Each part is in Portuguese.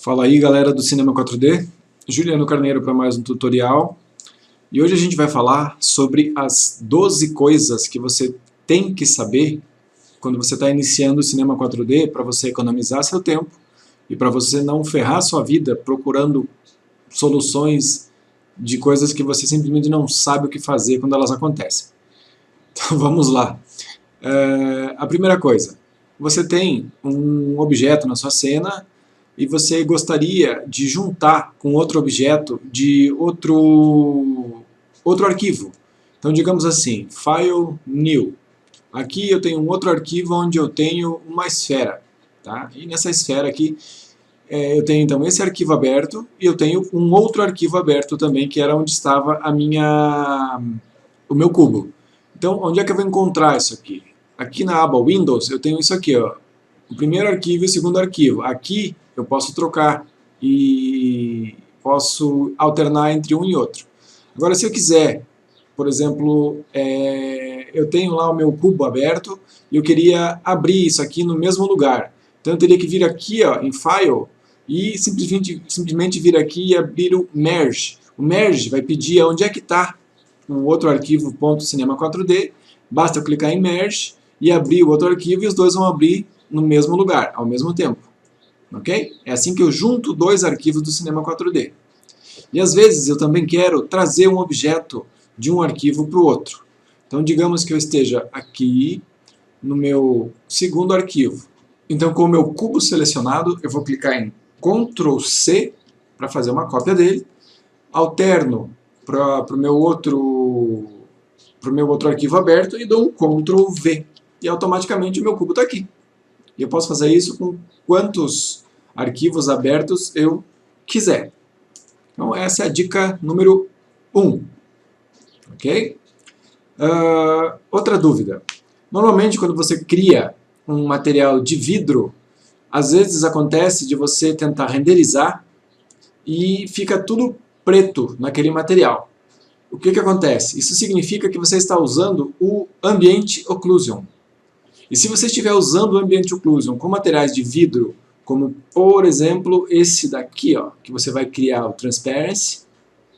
Fala aí, galera do Cinema 4D, Juliano Carneiro para mais um tutorial. E hoje a gente vai falar sobre as 12 coisas que você tem que saber quando você está iniciando o Cinema 4D para você economizar seu tempo e para você não ferrar sua vida procurando soluções de coisas que você simplesmente não sabe o que fazer quando elas acontecem. Então vamos lá. A primeira coisa, você tem um objeto na sua cena e você gostaria de juntar com outro objeto de outro arquivo. Então, digamos assim, File New. Aqui eu tenho um outro arquivo onde eu tenho uma esfera. Tá? E nessa esfera aqui, eu tenho então esse arquivo aberto e eu tenho um outro arquivo aberto também, que era onde estava o meu cubo. Então, onde é que eu vou encontrar isso aqui? Aqui na aba Windows, eu tenho isso aqui, ó, o primeiro arquivo e o segundo arquivo. Aqui eu posso trocar e posso alternar entre um e outro. Agora, se eu quiser, por exemplo, eu tenho lá o meu cubo aberto e eu queria abrir isso aqui no mesmo lugar. Então eu teria que vir aqui, ó, em File e simplesmente vir aqui e abrir o Merge. O Merge vai pedir onde é que está o outro arquivo .cinema 4D. Basta eu clicar em Merge e abrir o outro arquivo e os dois vão abrir no mesmo lugar, ao mesmo tempo. Ok? É assim que eu junto dois arquivos do Cinema 4D. E às vezes eu também quero trazer um objeto de um arquivo para o outro. Então digamos que eu esteja aqui no meu segundo arquivo. Então com o meu cubo selecionado eu vou clicar em Ctrl C para fazer uma cópia dele. Alterno para o meu outro arquivo aberto e dou um Ctrl V. E automaticamente o meu cubo está aqui. E eu posso fazer isso com quantos arquivos abertos eu quiser. Então essa é a dica número 1. Ok? Outra dúvida. Normalmente quando você cria um material de vidro, às vezes acontece de você tentar renderizar e fica tudo preto naquele material. O que acontece? Isso significa que você está usando o Ambient Occlusion. E se você estiver usando o Ambient Occlusion com materiais de vidro, como por exemplo esse daqui, ó, que você vai criar o Transparency,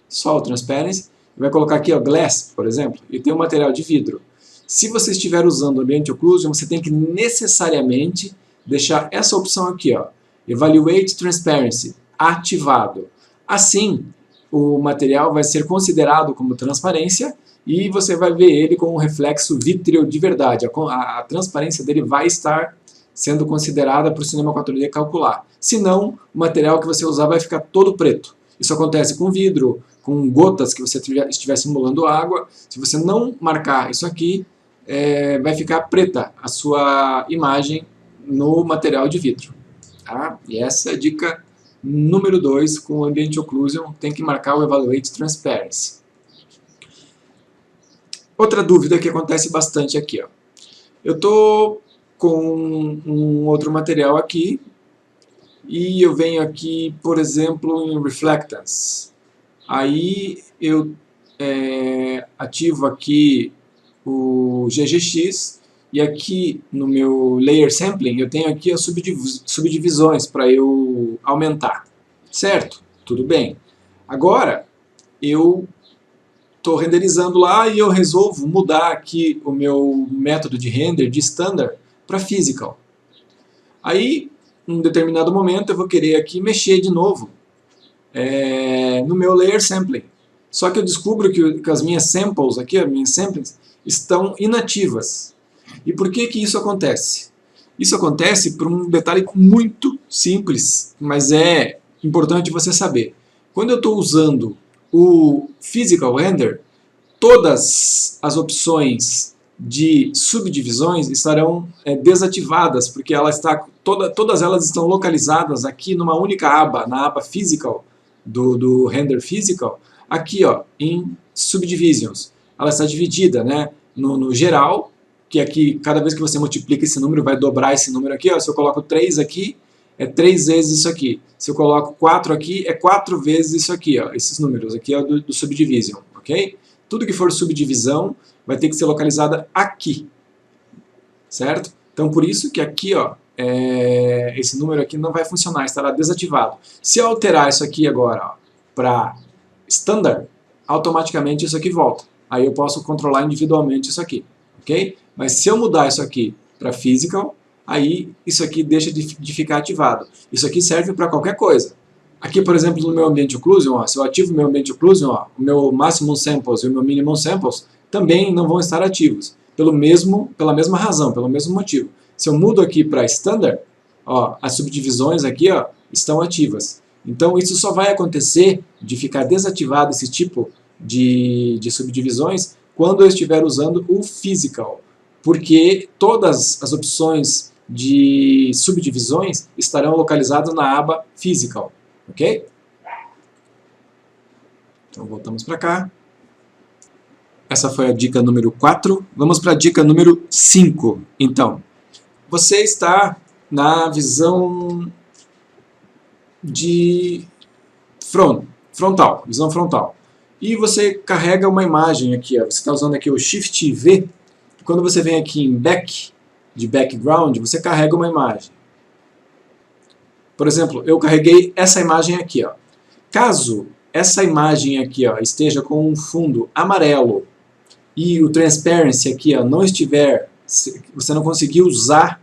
só o Transparency, e vai colocar aqui, ó, Glass, por exemplo, e tem um material de vidro. Se você estiver usando o Ambient Occlusion, você tem que necessariamente deixar essa opção aqui, ó, Evaluate Transparency, ativado. Assim, o material vai ser considerado como transparência e você vai ver ele com um reflexo vítreo de verdade. A transparência dele vai estar sendo considerada para o Cinema 4D calcular. Senão, o material que você usar vai ficar todo preto. Isso acontece com vidro, com gotas que você estiver simulando água. Se você não marcar isso aqui, vai ficar preta a sua imagem no material de vidro. Tá? E essa é a dica número 2, com o Ambient Occlusion, tem que marcar o Evaluate Transparency. Outra dúvida que acontece bastante aqui, ó. Eu estou com um outro material aqui e eu venho aqui, por exemplo, em Reflectance. Aí eu ativo aqui o GGX e aqui no meu Layer Sampling eu tenho aqui as subdivisões para eu aumentar. Certo? Tudo bem. Agora eu estou renderizando lá e eu resolvo mudar aqui o meu método de render de Standard para Physical. Aí, em um determinado momento, eu vou querer aqui mexer de novo no meu Layer Sampling. Só que eu descubro que as minhas samples aqui, as minhas samplings, estão inativas. E por que isso acontece? Isso acontece por um detalhe muito simples, mas é importante você saber. Quando eu estou usando o Physical Render, todas as opções de subdivisões estarão desativadas, porque todas elas estão localizadas aqui numa única aba, na aba Physical, do Render Physical, aqui, ó, em Subdivisions. Ela está dividida, né, no geral, que aqui, cada vez que você multiplica esse número, vai dobrar esse número aqui, ó. Se eu coloco 3 aqui, é 3 vezes isso aqui. Se eu coloco 4 aqui, é 4 vezes isso aqui, ó. Esses números aqui é do Subdivision, ok? Tudo que for subdivisão vai ter que ser localizada aqui, certo? Então, por isso que aqui, ó, esse número aqui não vai funcionar, estará desativado. Se eu alterar isso aqui agora para Standard, automaticamente isso aqui volta. Aí eu posso controlar individualmente isso aqui, ok? Mas se eu mudar isso aqui para Physical, aí isso aqui deixa de ficar ativado. Isso aqui serve para qualquer coisa. Aqui, por exemplo, no meu ambiente occlusion, ó, se eu ativo o meu ambiente occlusion, ó, o meu maximum samples e o meu minimum samples também não vão estar ativos, pela mesma razão, pelo mesmo motivo. Se eu mudo aqui para Standard, ó, as subdivisões aqui, ó, estão ativas. Então isso só vai acontecer de ficar desativado esse tipo de subdivisões quando eu estiver usando o Physical, porque todas as opções de subdivisões estarão localizadas na aba Physical. Ok? Então voltamos para cá. Essa foi a dica número 4. Vamos para a dica número 5. Então, você está na visão de frontal, visão frontal. E você carrega uma imagem aqui, ó. Você está usando aqui o Shift V. Quando você vem aqui em Back, de Background, você carrega uma imagem. Por exemplo, eu carreguei essa imagem aqui, ó. Caso essa imagem aqui, ó, esteja com um fundo amarelo e o Transparency aqui, ó, não estiver, você não conseguiu usar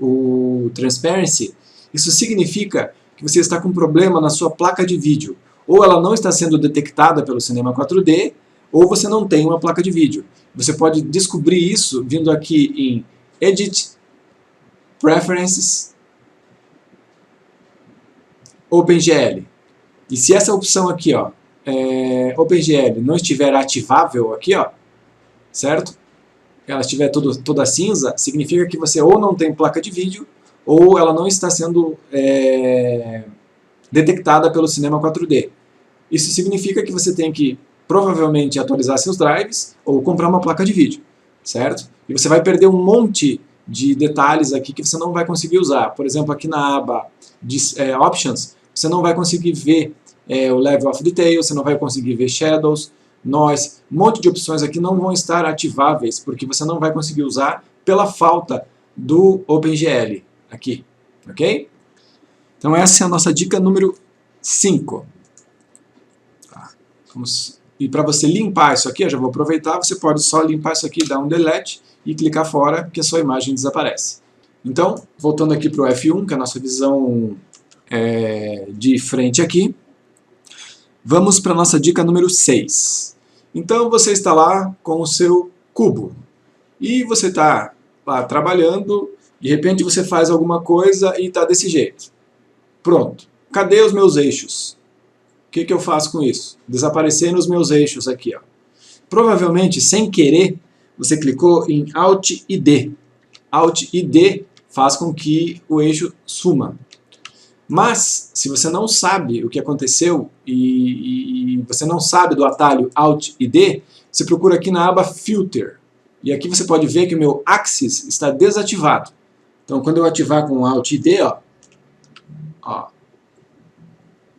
o Transparency, isso significa que você está com um problema na sua placa de vídeo. Ou ela não está sendo detectada pelo Cinema 4D, ou você não tem uma placa de vídeo. Você pode descobrir isso vindo aqui em Edit, Preferences, OpenGL. E se essa opção aqui, ó, OpenGL, não estiver ativável aqui, ó, certo? Ela estiver toda cinza, significa que você ou não tem placa de vídeo, ou ela não está sendo detectada pelo Cinema 4D. Isso significa que você tem que, provavelmente, atualizar seus drives, ou comprar uma placa de vídeo, certo? E você vai perder um monte de detalhes aqui que você não vai conseguir usar. Por exemplo, aqui na aba de Options, você não vai conseguir ver o Level of Detail, você não vai conseguir ver Shadows, Noise, um monte de opções aqui não vão estar ativáveis, porque você não vai conseguir usar pela falta do OpenGL aqui, ok? Então essa é a nossa dica número 5. Tá. E para você limpar isso aqui, eu já vou aproveitar, você pode só limpar isso aqui, dar um delete e clicar fora, que a sua imagem desaparece. Então, voltando aqui para o F1, que é a nossa visão de frente aqui, vamos para a nossa dica número 6. Então você está lá com o seu cubo e você está lá trabalhando, de repente você faz alguma coisa e está desse jeito. Pronto. Cadê os meus eixos? O que eu faço com isso? Desaparecendo os meus eixos aqui, ó. Provavelmente, sem querer, você clicou em Alt e D. Alt e D faz com que o eixo suma. Mas, se você não sabe o que aconteceu e você não sabe do atalho Alt e D, você procura aqui na aba Filter. E aqui você pode ver que o meu Axis está desativado. Então, quando eu ativar com Alt e D, ó,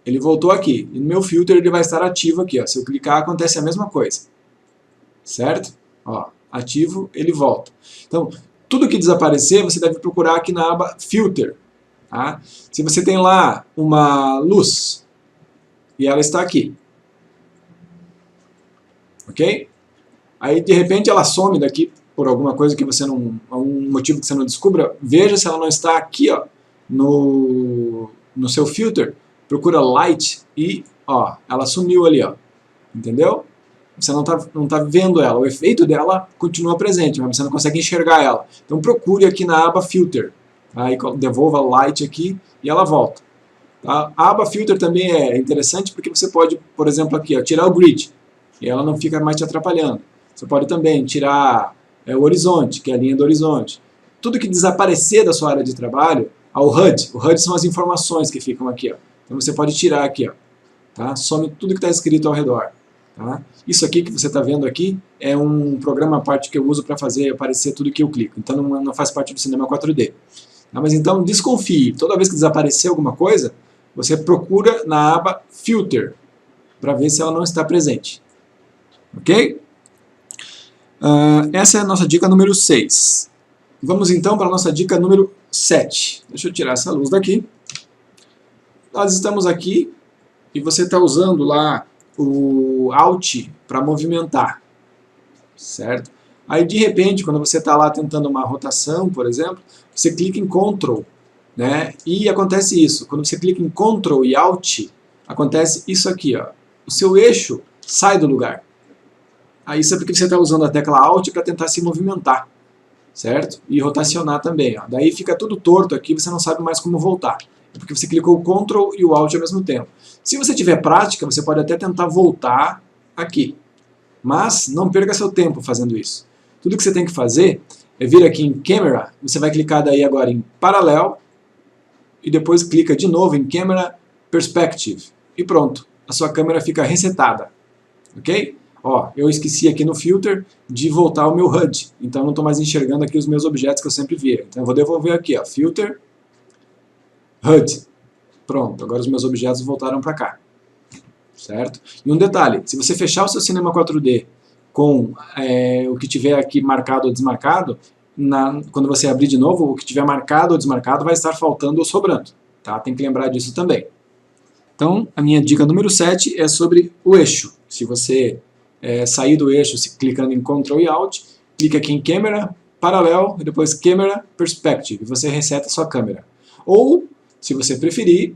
ele voltou aqui. E no meu Filter ele vai estar ativo aqui. Ó. Se eu clicar, acontece a mesma coisa. Certo? Ó, ativo, ele volta. Então, tudo que desaparecer, você deve procurar aqui na aba Filter. Tá? Se você tem lá uma luz e ela está aqui, ok? Aí de repente ela some daqui por alguma coisa que você não, algum motivo que você não descubra, veja se ela não está aqui, ó, no seu filter, procura light e ó, ela sumiu ali, ó, entendeu? Você não tá vendo ela, o efeito dela continua presente, mas você não consegue enxergar ela. Então procure aqui na aba filter. Aí devolva light aqui e ela volta. Tá? A aba filter também é interessante porque você pode, por exemplo, aqui, ó, tirar o grid e ela não fica mais te atrapalhando. Você pode também tirar o horizonte, que é a linha do horizonte. Tudo que desaparecer da sua área de trabalho, o HUD. O HUD são as informações que ficam aqui. Ó. Então você pode tirar aqui. Ó, tá? Some tudo que está escrito ao redor. Tá? Isso aqui que você está vendo aqui é um programa à parte que eu uso para fazer aparecer tudo que eu clico. Então não faz parte do Cinema 4D. Mas então desconfie, toda vez que desaparecer alguma coisa, você procura na aba Filter, para ver se ela não está presente. Ok? Essa é a nossa dica número 6. Vamos então para a nossa dica número 7. Deixa eu tirar essa luz daqui. Nós estamos aqui e você está usando lá o Alt para movimentar, certo? Aí de repente, quando você está lá tentando uma rotação, por exemplo, você clica em Ctrl, né? E acontece isso. Quando você clica em Ctrl e Alt, acontece isso aqui, ó. O seu eixo sai do lugar. Aí isso é porque você está usando a tecla Alt para tentar se movimentar, certo? E rotacionar também, ó. Daí fica tudo torto aqui, você não sabe mais como voltar. É porque você clicou o Ctrl e o Alt ao mesmo tempo. Se você tiver prática, você pode até tentar voltar aqui. Mas não perca seu tempo fazendo isso. Tudo que você tem que fazer é vir aqui em Camera, você vai clicar daí agora em Parallel, e depois clica de novo em Camera Perspective. E pronto, a sua câmera fica resetada. Ok? Ó, eu esqueci aqui no Filter de voltar o meu HUD, então não estou mais enxergando aqui os meus objetos que eu sempre via. Então eu vou devolver aqui, ó, Filter, HUD. Pronto, agora os meus objetos voltaram para cá. Certo? E um detalhe, se você fechar o seu Cinema 4D com o que tiver aqui marcado ou desmarcado, quando você abrir de novo, o que tiver marcado ou desmarcado vai estar faltando ou sobrando. Tá? Tem que lembrar disso também. Então, a minha dica número 7 é sobre o eixo. Se você sair do eixo clicando em Ctrl e Alt, clica aqui em Camera, Parallel, e depois Camera Perspective, e você reseta a sua câmera. Ou, se você preferir,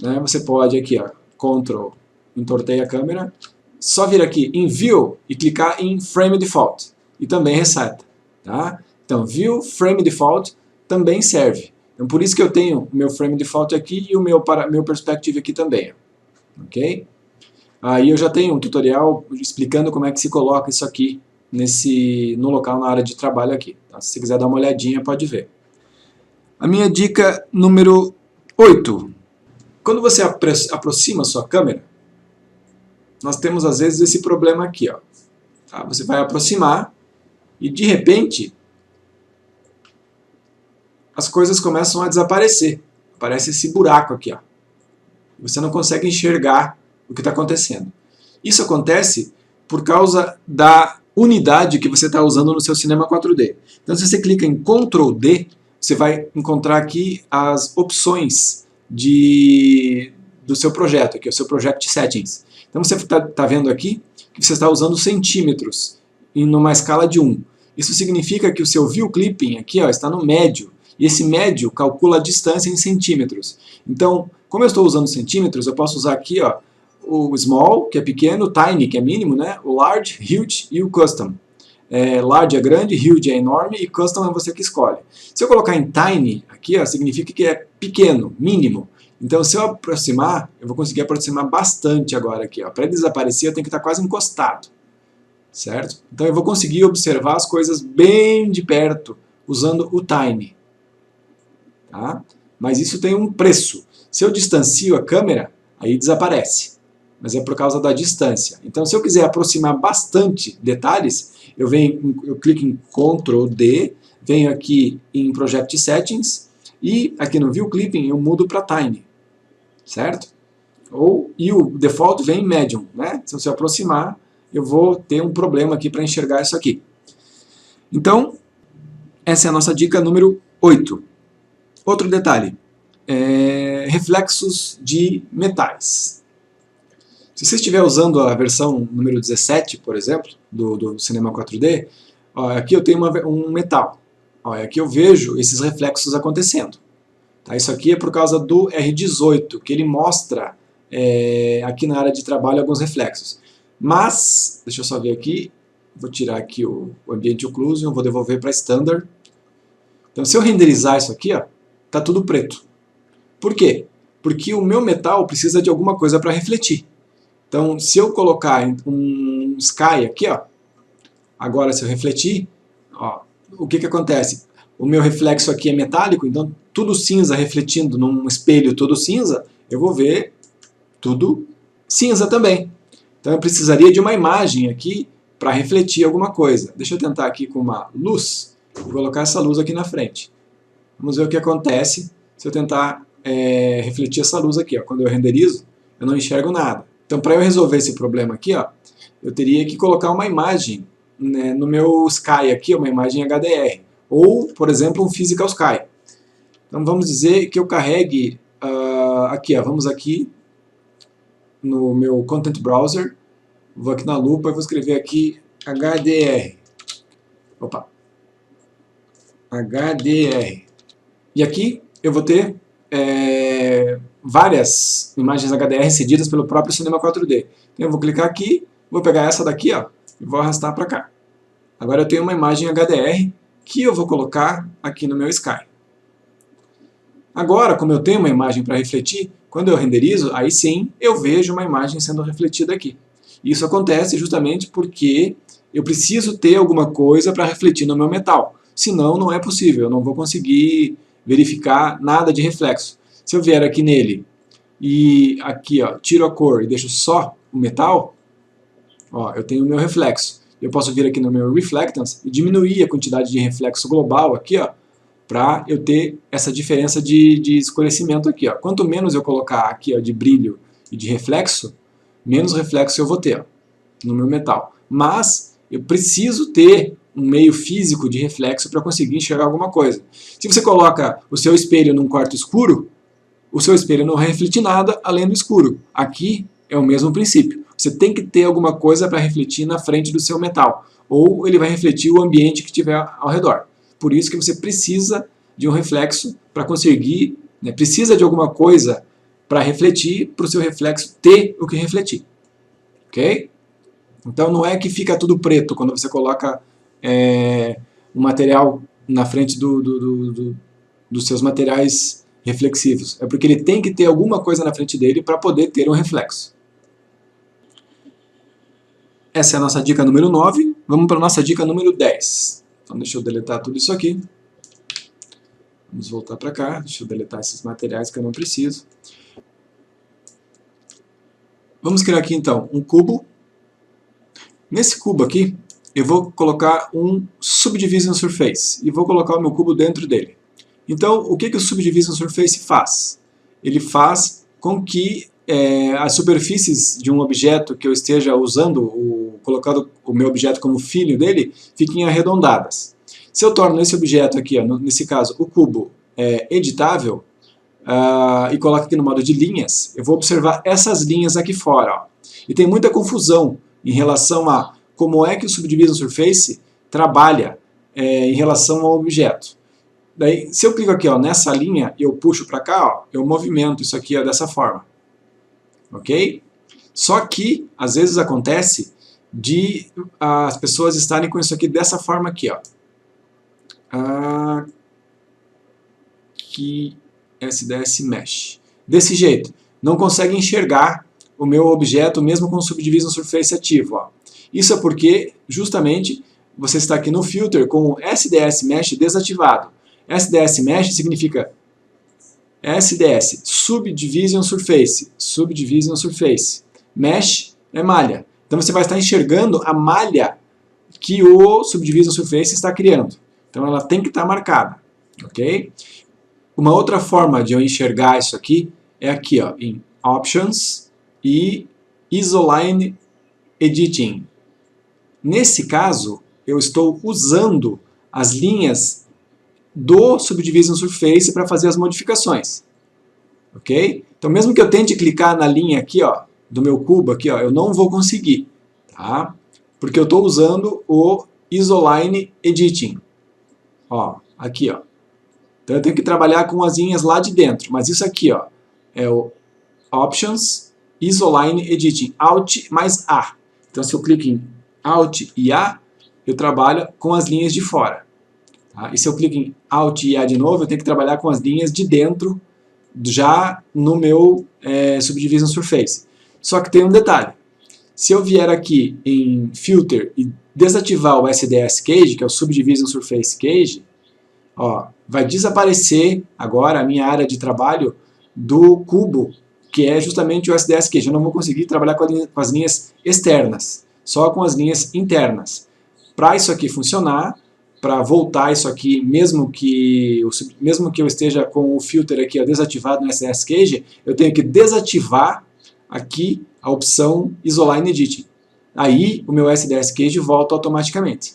né, você pode aqui, ó, Ctrl, entorteia a câmera, só vir aqui em View e clicar em Frame Default, e também reseta. Tá? Então, View, Frame Default também serve. Então, por isso que eu tenho o meu Frame Default aqui e o meu Perspective aqui também. Ok? Aí eu já tenho um tutorial explicando como é que se coloca isso aqui no local, na área de trabalho aqui. Tá? Se você quiser dar uma olhadinha, pode ver. A minha dica número 8. Quando você aproxima a sua câmera, nós temos às vezes esse problema aqui. Ó. Tá? Você vai aproximar e de repente as coisas começam a desaparecer. Aparece esse buraco aqui. Ó. Você não consegue enxergar o que está acontecendo. Isso acontece por causa da unidade que você está usando no seu Cinema 4D. Então, se você clica em Ctrl D, você vai encontrar aqui as opções do seu projeto, aqui, o seu Project Settings. Então, você está vendo aqui que você está usando centímetros em uma escala de 1. Isso significa que o seu View Clipping aqui, ó, está no médio. E esse médio calcula a distância em centímetros. Então, como eu estou usando centímetros, eu posso usar aqui, ó, o Small, que é pequeno, o Tiny, que é mínimo, né? O Large, Huge e o Custom. Large é grande, Huge é enorme e Custom é você que escolhe. Se eu colocar em Tiny, aqui, ó, significa que é pequeno, mínimo. Então, se eu aproximar, eu vou conseguir aproximar bastante agora aqui. Para ele desaparecer, eu tenho que estar quase encostado. Certo? Então, eu vou conseguir observar as coisas bem de perto, usando o Tiny. Tá? Mas isso tem um preço. Se eu distancio a câmera, aí desaparece. Mas é por causa da distância. Então, se eu quiser aproximar bastante detalhes, eu clico em Ctrl D, venho aqui em Project Settings, e aqui no View Clipping eu mudo para Tiny. Certo? E o default vem em Medium. Né? Se eu aproximar, eu vou ter um problema aqui para enxergar isso aqui. Então, essa é a nossa dica número 8. Outro detalhe, reflexos de metais. Se você estiver usando a versão número 17, por exemplo, do Cinema 4D, ó, aqui eu tenho um metal. Ó, aqui eu vejo esses reflexos acontecendo. Tá? Isso aqui é por causa do R18, que ele mostra aqui na área de trabalho alguns reflexos. Mas, deixa eu só ver aqui, vou tirar aqui o Ambient Occlusion, vou devolver para Standard. Então, se eu renderizar isso aqui, ó, tá tudo preto. Por quê? Porque o meu metal precisa de alguma coisa para refletir. Então, se eu colocar um sky aqui, ó, agora se eu refletir, ó, o que acontece? O meu reflexo aqui é metálico, então tudo cinza refletindo num espelho todo cinza, eu vou ver tudo cinza também. Então eu precisaria de uma imagem aqui para refletir alguma coisa. Deixa eu tentar aqui com uma luz, vou colocar essa luz aqui na frente. Vamos ver o que acontece se eu tentar refletir essa luz aqui. Ó. Quando eu renderizo, eu não enxergo nada. Então, para eu resolver esse problema aqui, ó, eu teria que colocar uma imagem, né, no meu Sky aqui, uma imagem HDR. Ou, por exemplo, um Physical Sky. Então vamos dizer que eu carregue aqui, vamos aqui no meu Content Browser, vou aqui na lupa e vou escrever aqui HDR. Opa! HDR. E aqui eu vou ter várias imagens HDR cedidas pelo próprio Cinema 4D. Então eu vou clicar aqui, vou pegar essa daqui e vou arrastar para cá. Agora eu tenho uma imagem HDR que eu vou colocar aqui no meu Sky. Agora, como eu tenho uma imagem para refletir, quando eu renderizo, aí sim eu vejo uma imagem sendo refletida aqui. Isso acontece justamente porque eu preciso ter alguma coisa para refletir no meu metal. Senão não é possível, eu não vou conseguir verificar nada de reflexo. Se eu vier aqui nele e aqui tiro a cor e deixo só o metal, eu tenho o meu reflexo. Eu posso vir aqui no meu Reflectance e diminuir a quantidade de reflexo global aqui, para eu ter essa diferença de escurecimento aqui. Quanto menos eu colocar aqui de brilho e de reflexo, menos reflexo eu vou ter no meu metal. Mas eu preciso ter um meio físico de reflexo para conseguir enxergar alguma coisa. Se você coloca o seu espelho num quarto escuro, o seu espelho não vai refletir nada além do escuro. Aqui é o mesmo princípio. Você tem que ter alguma coisa para refletir na frente do seu metal, ou ele vai refletir o ambiente que tiver ao redor. Por isso que você precisa de um reflexo para conseguir, precisa de alguma coisa para refletir, para o seu reflexo ter o que refletir. Ok? Então não é que fica tudo preto quando você coloca um material na frente dos seus materiais reflexivos. É porque ele tem que ter alguma coisa na frente dele para poder ter um reflexo. Essa é a nossa dica número 9. Vamos para a nossa dica número 10. Então deixa eu deletar tudo isso aqui. Vamos voltar para cá. Deixa eu deletar esses materiais que eu não preciso. Vamos criar aqui então um cubo. Nesse cubo aqui, eu vou colocar um Subdivision Surface. E vou colocar o meu cubo dentro dele. Então, o que o Subdivision Surface faz? Ele faz com que as superfícies de um objeto que eu esteja usando, colocando o meu objeto como filho dele, fiquem arredondadas. Se eu torno esse objeto aqui, nesse caso, o cubo editável, e coloco aqui no modo de linhas, eu vou observar essas linhas aqui fora. E tem muita confusão em relação a como é que o Subdivision Surface trabalha em relação ao objeto. Daí, se eu clico aqui nessa linha e eu puxo para cá, eu movimento isso aqui dessa forma. Ok? Só que, às vezes acontece de as pessoas estarem com isso aqui dessa forma aqui. Aqui, SDS Mesh. Desse jeito. Não consegue enxergar o meu objeto mesmo com o Subdivision Surface ativo. Isso é porque, justamente, você está aqui no Filter com o SDS Mesh desativado. SDS Mesh significa SDS, Subdivision Surface. Subdivision Surface. Mesh é malha. Então você vai estar enxergando a malha que o Subdivision Surface está criando. Então ela tem que estar marcada. Ok? Uma outra forma de eu enxergar isso aqui é aqui, em Options e Isoline Editing. Nesse caso, eu estou usando as linhas do Subdivision Surface para fazer as modificações. Ok? Então, mesmo que eu tente clicar na linha aqui, do meu cubo, aqui, eu não vou conseguir. Tá? Porque eu estou usando o Isoline Editing. Aqui. Então, eu tenho que trabalhar com as linhas lá de dentro. Mas isso aqui é o Options, Isoline Editing. Alt mais A. Então, se eu clico em Alt e A, eu trabalho com as linhas de fora. Tá? E se eu clico em Alt e A de novo, eu tenho que trabalhar com as linhas de dentro, já no meu Subdivision Surface. Só que tem um detalhe. Se eu vier aqui em Filter e desativar o SDS Cage, que é o Subdivision Surface Cage, vai desaparecer agora a minha área de trabalho do cubo, que é justamente o SDS Cage. Eu não vou conseguir trabalhar com as linhas externas, só com as linhas internas. Para isso aqui funcionar, para voltar isso aqui, mesmo que eu esteja com o filter aqui desativado no SDS Cage, eu tenho que desativar aqui a opção Isoline Editing. Aí o meu SDS Cage volta automaticamente.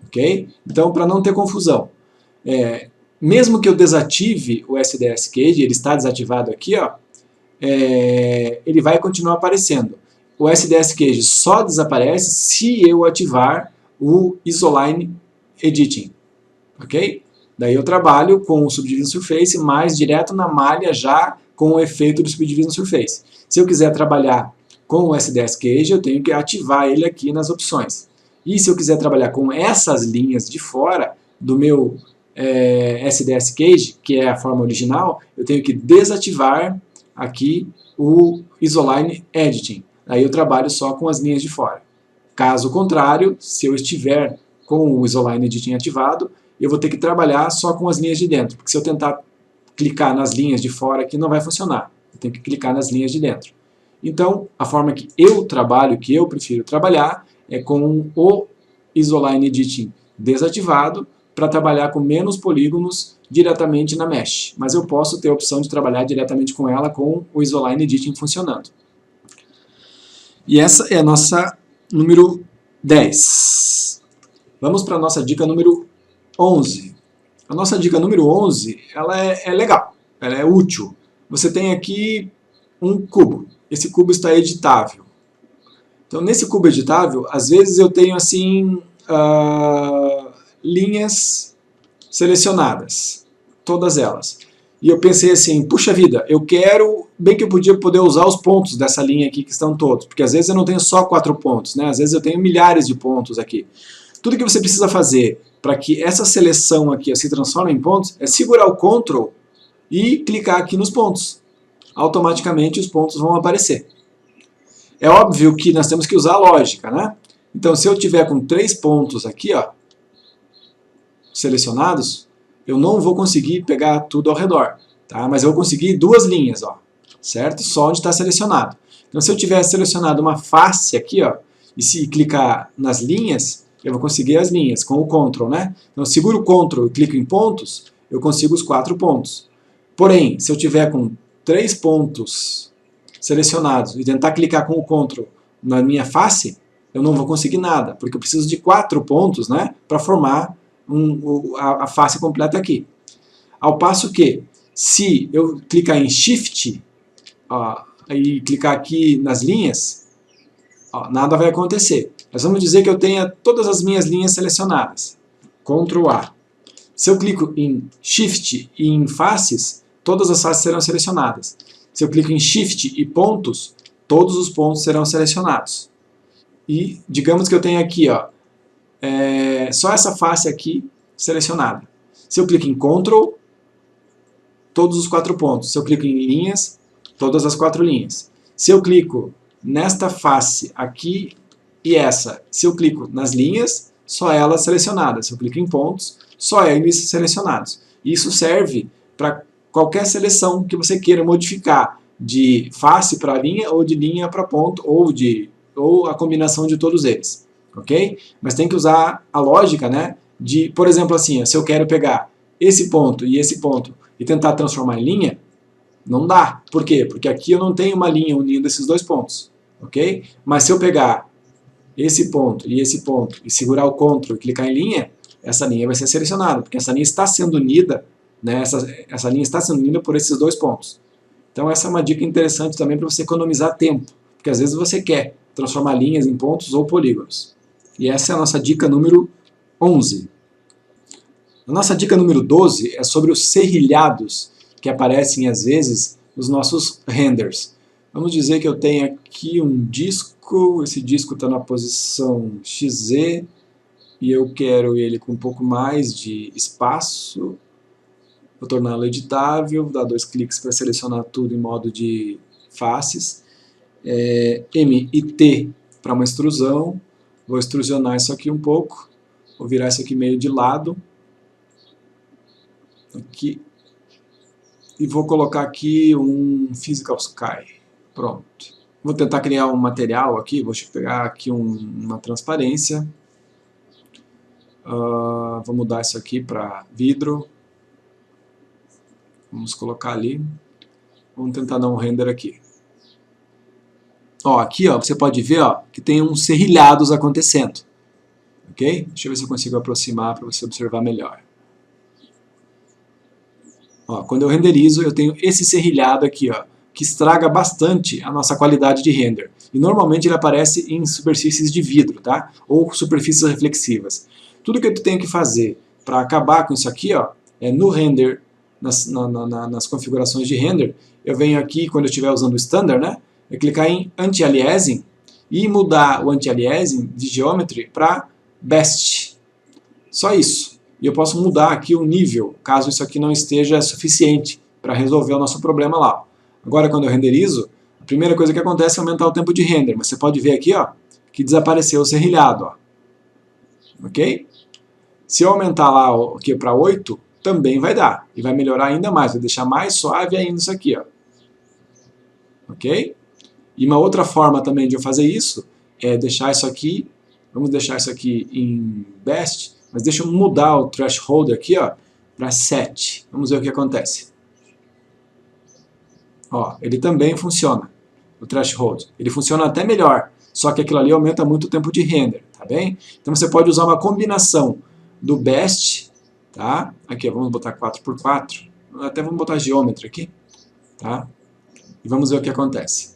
ok? Então, para não ter confusão, mesmo que eu desative o SDS Cage, ele está desativado aqui, ó, ele vai continuar aparecendo. O SDS Cage só desaparece se eu ativar o Isoline Editing, ok? Daí eu trabalho com o Subdivision Surface mais direto na malha já com o efeito do Subdivision Surface. Se eu quiser trabalhar com o SDS Cage, eu tenho que ativar ele aqui nas opções. E se eu quiser trabalhar com essas linhas de fora do meu SDS Cage, que é a forma original, eu tenho que desativar aqui o Isoline Editing. Aí eu trabalho só com as linhas de fora. Caso contrário, se eu estiver com o Isoline Editing ativado, eu vou ter que trabalhar só com as linhas de dentro, porque se eu tentar clicar nas linhas de fora aqui não vai funcionar. Eu tenho que clicar nas linhas de dentro. Então, a forma que eu trabalho, que eu prefiro trabalhar, é com o Isoline Editing desativado, para trabalhar com menos polígonos diretamente na mesh. Mas eu posso ter a opção de trabalhar diretamente com ela com o Isoline Editing funcionando. E essa é a nossa número 10. Vamos para a nossa dica número 11. A nossa dica número 11, ela é legal, ela é útil. Você tem aqui um cubo. Esse cubo está editável. Então, nesse cubo editável, às vezes eu tenho assim linhas selecionadas, todas elas. E eu pensei assim, puxa vida, eu quero, bem que eu podia poder usar os pontos dessa linha aqui que estão todos, porque às vezes eu não tenho só 4 pontos, né? Às vezes eu tenho milhares de pontos aqui. Tudo que você precisa fazer para que essa seleção aqui se transforme em pontos é segurar o Ctrl e clicar aqui nos pontos. Automaticamente os pontos vão aparecer. É óbvio que nós temos que usar a lógica, né? Então, se eu tiver com 3 pontos aqui, ó, selecionados, eu não vou conseguir pegar tudo ao redor, tá? Mas eu vou conseguir 2 linhas, ó, certo? Só onde está selecionado. Então, se eu tiver selecionado uma face aqui, ó, e se clicar nas linhas, eu vou conseguir as linhas com o Ctrl, né? Então, eu seguro o Ctrl e clico em pontos, eu consigo os 4 pontos. Porém, se eu tiver com 3 pontos selecionados e tentar clicar com o Ctrl na minha face, eu não vou conseguir nada, porque eu preciso de 4 pontos, né, para formar a face completa aqui. Ao passo que, se eu clicar em Shift e clicar aqui nas linhas, nada vai acontecer. Nós vamos dizer que eu tenha todas as minhas linhas selecionadas. Ctrl A. Se eu clico em Shift e em faces, todas as faces serão selecionadas. Se eu clico em Shift e pontos, todos os pontos serão selecionados. E digamos que eu tenho aqui, ó, só essa face aqui selecionada. Se eu clico em Ctrl, todos os 4 pontos. Se eu clico em linhas, todas as 4 linhas. Se eu clico nesta face aqui e essa, se eu clico nas linhas, só elas selecionadas. Se eu clico em pontos, só eles selecionados. Isso serve para qualquer seleção que você queira modificar, de face para linha, ou de linha para ponto, ou a combinação de todos eles. Ok? Mas tem que usar a lógica, né? De, por exemplo, assim, se eu quero pegar esse ponto e tentar transformar em linha, não dá. Por quê? Porque aqui eu não tenho uma linha unindo esses 2 pontos. Ok? Mas se eu pegar esse ponto e segurar o Ctrl e clicar em linha, essa linha vai ser selecionada, porque essa linha está sendo unida, né? Essa linha está sendo unida por esses 2 pontos. Então essa é uma dica interessante também para você economizar tempo, porque às vezes você quer transformar linhas em pontos ou polígonos. E essa é a nossa dica número 11. A nossa dica número 12 é sobre os serrilhados que aparecem às vezes nos nossos renders. Vamos dizer que eu tenho aqui um disco, esse disco está na posição XZ e eu quero ele com um pouco mais de espaço. Vou torná-lo editável, vou dar 2 cliques para selecionar tudo em modo de faces. M e T para uma extrusão. Vou extrusionar isso aqui um pouco. Vou virar isso aqui meio de lado. Aqui. E vou colocar aqui um Physical Sky. Pronto. Vou tentar criar um material aqui. Vou pegar aqui uma transparência. Vou mudar isso aqui para vidro. Vamos colocar ali. Vamos tentar dar um render aqui. Aqui você pode ver que tem uns serrilhados acontecendo. Ok? Deixa eu ver se eu consigo aproximar para você observar melhor. Ó, quando eu renderizo, eu tenho esse serrilhado aqui, ó, que estraga bastante a nossa qualidade de render. E normalmente ele aparece em superfícies de vidro, tá? Ou superfícies reflexivas. Tudo que eu tenho que fazer para acabar com isso aqui, ó, é no render, nas configurações de render, eu venho aqui, quando eu estiver usando o standard, né? Eu clicar em anti-aliasing e mudar o anti-aliasing de geometry para best. Só isso. E eu posso mudar aqui o nível, caso isso aqui não esteja suficiente para resolver o nosso problema lá. Agora, quando eu renderizo, a primeira coisa que acontece é aumentar o tempo de render. Mas você pode ver aqui, ó, que desapareceu o serrilhado. Ó. Ok? Se eu aumentar lá aqui para 8, também vai dar. E vai melhorar ainda mais, vai deixar mais suave ainda isso aqui. Ó. Ok? E uma outra forma também de eu fazer isso é deixar isso aqui, vamos deixar isso aqui em best, mas deixa eu mudar o threshold aqui para 7. Vamos ver o que acontece. Ó, ele também funciona, o threshold. Ele funciona até melhor, só que aquilo ali aumenta muito o tempo de render, tá bem? Então você pode usar uma combinação do best, tá? Aqui, vamos botar 4x4, até vamos botar geometry aqui, tá? E vamos ver o que acontece.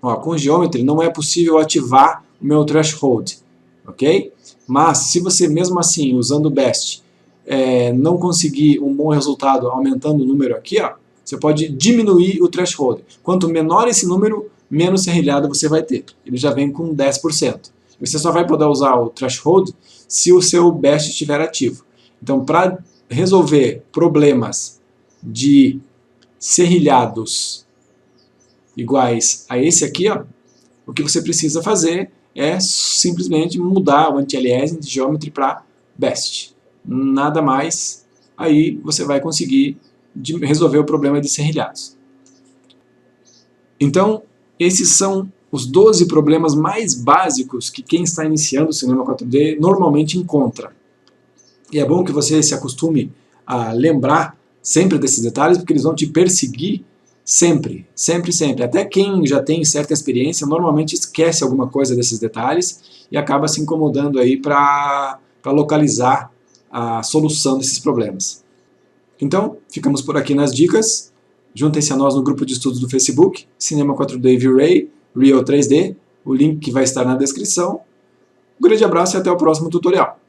Ó, com Geometry não é possível ativar o meu threshold, ok? Mas se você mesmo assim, usando o Best, não conseguir um bom resultado aumentando o número aqui, ó, você pode diminuir o threshold. Quanto menor esse número, menos serrilhado você vai ter. Ele já vem com 10%. Você só vai poder usar o threshold se o seu Best estiver ativo. Então, para resolver problemas de serrilhados iguais a esse aqui, ó, o que você precisa fazer é simplesmente mudar o anti-aliasing de geometry para best. Nada mais, aí você vai conseguir resolver o problema de serrilhados. Então, esses são os 12 problemas mais básicos que quem está iniciando o cinema 4D normalmente encontra. E é bom que você se acostume a lembrar sempre desses detalhes, porque eles vão te perseguir sempre, sempre, sempre. Até quem já tem certa experiência normalmente esquece alguma coisa desses detalhes e acaba se incomodando aí para localizar a solução desses problemas. Então, ficamos por aqui nas dicas. Juntem-se a nós no grupo de estudos do Facebook, Cinema 4D V-Ray, Real 3D, o link que vai estar na descrição. Um grande abraço e até o próximo tutorial.